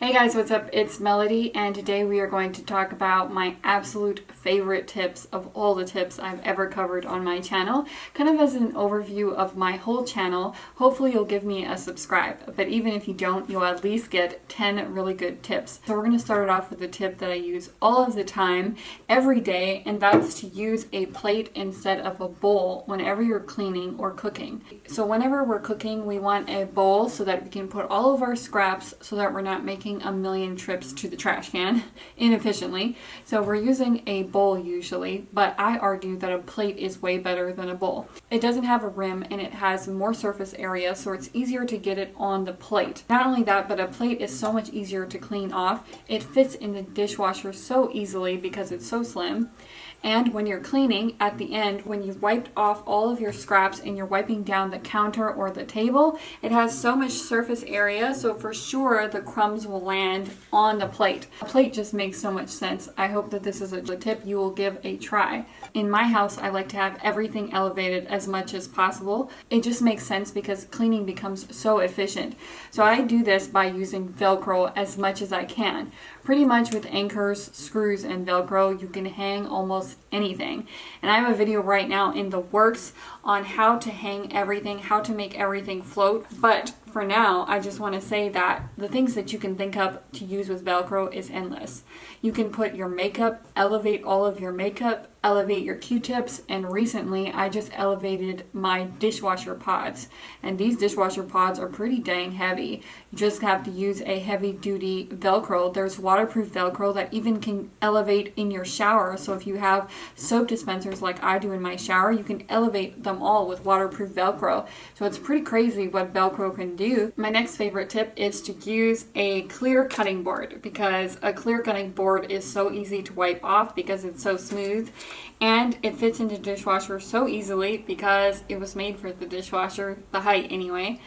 Hey guys, what's up? It's Melody, and today we are going to talk about my absolute favorite tips of all the tips I've ever covered on my channel, kind of as an overview of my whole channel. Hopefully you'll give me a subscribe, but even if you don't, you'll at least get 10 really good tips. So we're going to start it off with the tip that I use all of the time, every day, and that's to use a plate instead of a bowl whenever you're cleaning or cooking. So whenever we're cooking, we want a bowl so that we can put all of our scraps so that we're not making a million trips to the trash can inefficiently. So we're using a bowl usually, but I argue that a plate is way better than a bowl. It doesn't have a rim and it has more surface area, so it's easier to get it on the plate. Not only that, but a plate is so much easier to clean off. It fits in the dishwasher so easily because it's so slim. And when you're cleaning, at the end, when you've wiped off all of your scraps and you're wiping down the counter or the table, it has so much surface area, so for sure the crumbs will land on the plate. A plate just makes so much sense. I hope that this is a tip you will give a try. In my house, I like to have everything elevated as much as possible. It just makes sense because cleaning becomes so efficient. So I do this by using Velcro as much as I can. Pretty much with anchors, screws, and Velcro, you can hang almost anything. And I have a video right now in the works on how to hang everything, how to make everything float. But for now, I just want to say that the things that you can think of to use with Velcro is endless. You can put your makeup, elevate all of your makeup, elevate your Q-tips, and recently I just elevated my dishwasher pods. And these dishwasher pods are pretty dang heavy. You just have to use a heavy-duty Velcro. There's waterproof Velcro that even can elevate in your shower. So if you have soap dispensers like I do in my shower, you can elevate them all with waterproof Velcro. So it's pretty crazy what Velcro can do. My next favorite tip is to use a clear cutting board, because a clear cutting board is so easy to wipe off because it's so smooth. And it fits into the dishwasher so easily because it was made for the dishwasher, the height anyway.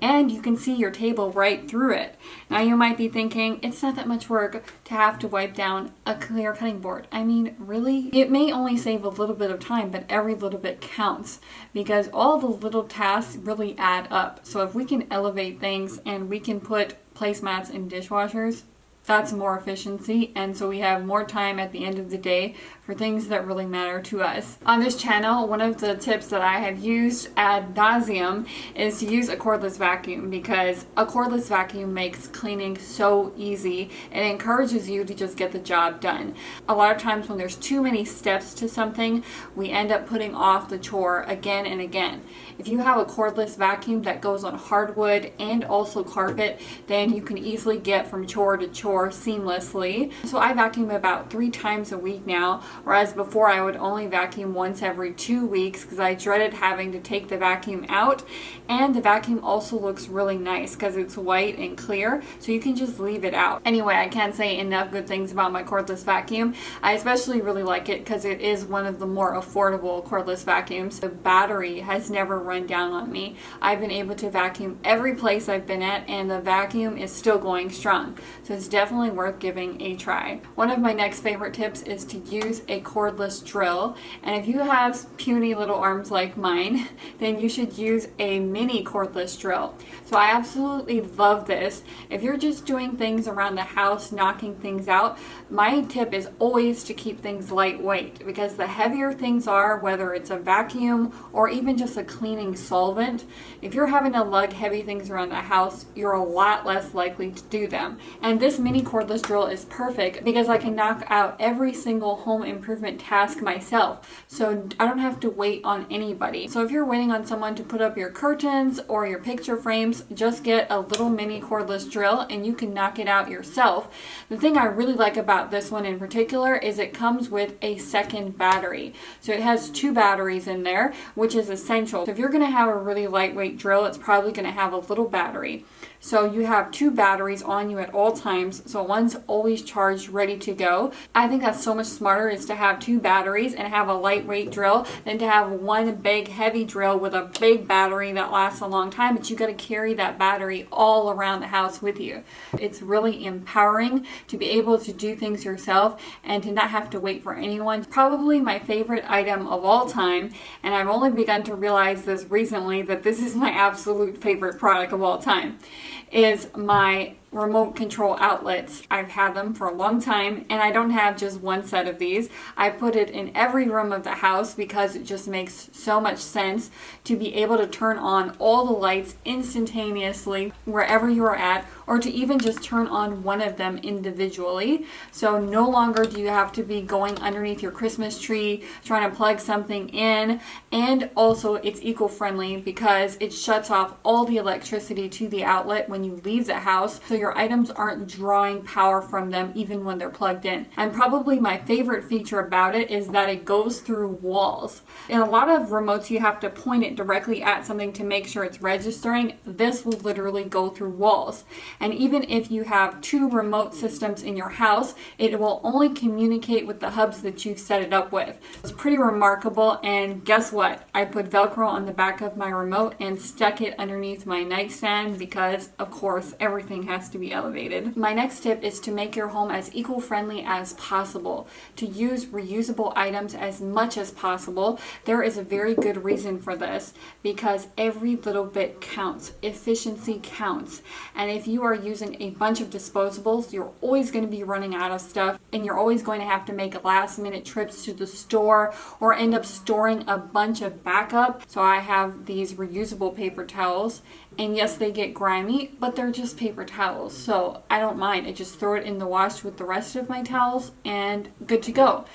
And you can see your table right through it. Now you might be thinking, it's not that much work to have to wipe down a clear cutting board. I mean, really? It may only save a little bit of time, but every little bit counts because all the little tasks really add up. So if we can elevate things and we can put placemats in dishwashers, that's more efficiency, and so we have more time at the end of the day for things that really matter to us. On this channel, one of the tips that I have used ad nauseum is to use a cordless vacuum, because a cordless vacuum makes cleaning so easy. It encourages you to just get the job done. A lot of times when there's too many steps to something, we end up putting off the chore again and again. If you have a cordless vacuum that goes on hardwood and also carpet, then you can easily get from chore to chore seamlessly. So I vacuum about 3 times a week now, whereas before I would only vacuum once every 2 weeks because I dreaded having to take the vacuum out. And the vacuum also looks really nice because it's white and clear, so you can just leave it out. Anyway, I can't say enough good things about my cordless vacuum. I especially really like it because it is one of the more affordable cordless vacuums. The battery has never run down on me. I've been able to vacuum every place I've been at, and the vacuum is still going strong. So it's definitely worth giving a try. One of my next favorite tips is to use a cordless drill. And if you have puny little arms like mine, then you should use a mini cordless drill. So I absolutely love this. If you're just doing things around the house, knocking things out, my tip is always to keep things lightweight, because the heavier things are, whether it's a vacuum or even just a cleaning solvent, if you're having to lug heavy things around the house, you're a lot less likely to do them. And this mini cordless drill is perfect because I can knock out every single home improvement task myself, so I don't have to wait on anybody. So if you're waiting on someone to put up your curtains or your picture frames, just get a little mini cordless drill and you can knock it out yourself. The thing I really like about this one in particular is it comes with a second battery. So it has 2 batteries in there, which is essential. So if you're going to have a really lightweight drill, it's probably going to have a little battery. So you have 2 batteries on you at all times, so one's always charged, ready to go. I think that's so much smarter, is to have 2 batteries and have a lightweight drill than to have one big heavy drill with a big battery that lasts a long time, but you got to carry that battery all around the house with you. It's really empowering to be able to do things yourself and to not have to wait for anyone. Probably my favorite item of all time, and I've only begun to realize this recently, that this is my absolute favorite product of all time, is my remote control outlets. I've had them for a long time, and I don't have just one set of these. I put it in every room of the house because it just makes so much sense to be able to turn on all the lights instantaneously wherever you are at, or to even just turn on one of them individually. So no longer do you have to be going underneath your Christmas tree trying to plug something in, and also it's eco-friendly because it shuts off all the electricity to the outlet when you leave the house, so your items aren't drawing power from them even when they're plugged in. And probably my favorite feature about it is that it goes through walls. In a lot of remotes you have to point it directly at something to make sure it's registering. This will literally go through walls. And even if you have 2 remote systems in your house, it will only communicate with the hubs that you've set it up with. It's pretty remarkable, and guess what? I put Velcro on the back of my remote and stuck it underneath my nightstand because, of course, everything has to be elevated. My next tip is to make your home as eco-friendly as possible, to use reusable items as much as possible. There is a very good reason for this, because every little bit counts. Efficiency counts. And if you are using a bunch of disposables, you're always going to be running out of stuff, and you're always going to have to make last-minute trips to the store or end up storing a bunch of backup. So I have these reusable paper towels, and yes, they get grimy, but they're just paper towels, so I don't mind. I just throw it in the wash with the rest of my towels and good to go.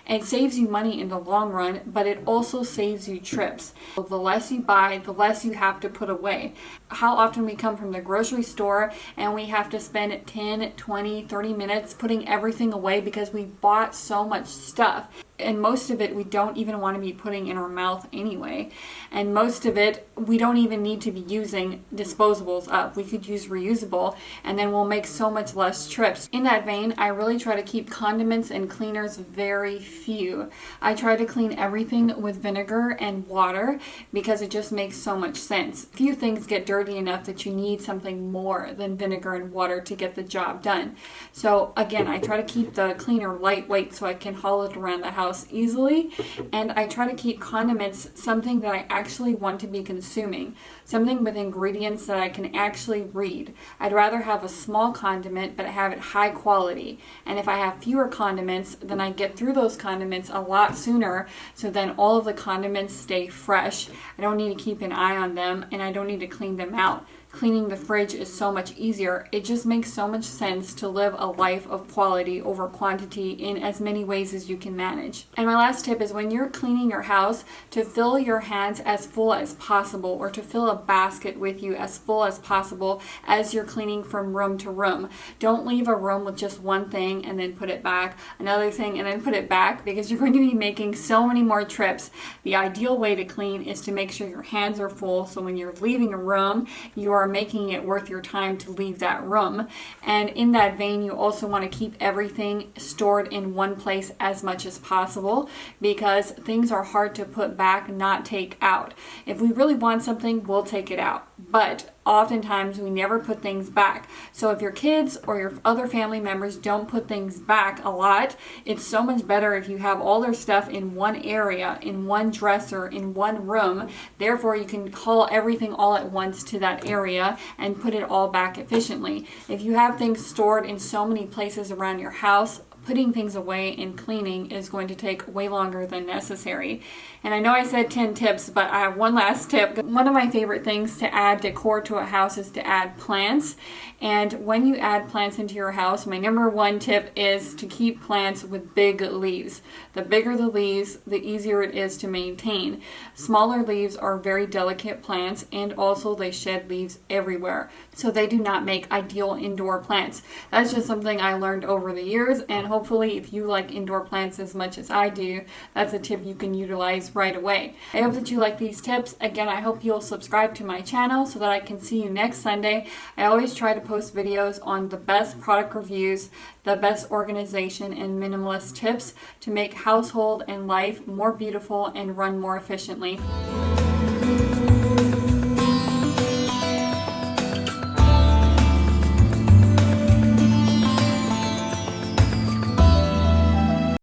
It saves you money in the long run, but it also saves you trips. The less you buy, the less you have to put away. How often we come from the grocery store and we have to spend 10, 20, 30 minutes putting everything away because we bought so much stuff. And most of it we don't even want to be putting in our mouth anyway. And most of it we don't even need to be using disposables up. We could use reusable, and then we'll make so much less trips. In that vein, I really try to keep condiments and cleaners very few. I try to clean everything with vinegar and water because it just makes so much sense. Few things get dirty enough that you need something more than vinegar and water to get the job done. So again, I try to keep the cleaner lightweight so I can haul it around the house easily, and I try to keep condiments something that I actually want to be consuming, something with ingredients that I can actually read. I'd rather have a small condiment but have it high quality, and if I have fewer condiments, then I get through those condiments a lot sooner, so then all of the condiments stay fresh. I don't need to keep an eye on them, and I don't need to clean them out. Cleaning the fridge is so much easier. It just makes so much sense to live a life of quality over quantity in as many ways as you can manage. And my last tip is when you're cleaning your house, to fill your hands as full as possible, or to fill a basket with you as full as possible as you're cleaning from room to room. Don't leave a room with just one thing and then put it back, another thing and then put it back, because you're going to be making so many more trips. The ideal way to clean is to make sure your hands are full, so when you're leaving a room, you are making it worth your time to leave that room. And in that vein, you also want to keep everything stored in one place as much as possible, because things are hard to put back, not take out. If we really want something, we'll take it out, but oftentimes we never put things back. So if your kids or your other family members don't put things back a lot, it's so much better if you have all their stuff in one area, in one dresser, in one room. Therefore, you can haul everything all at once to that area and put it all back efficiently. If you have things stored in so many places around your house, putting things away and cleaning is going to take way longer than necessary. And I know I said 10 tips, but I have one last tip. One of my favorite things to add decor to a house is to add plants. And when you add plants into your house, my number one tip is to keep plants with big leaves. The bigger the leaves, the easier it is to maintain. Smaller leaves are very delicate plants, and also they shed leaves everywhere, so they do not make ideal indoor plants. That's just something I learned over the years, and hopefully if you like indoor plants as much as I do, that's a tip you can utilize right away. I hope that you like these tips. Again, I hope you'll subscribe to my channel so that I can see you next Sunday. I always try to post videos on the best product reviews, the best organization and minimalist tips to make household and life more beautiful and run more efficiently.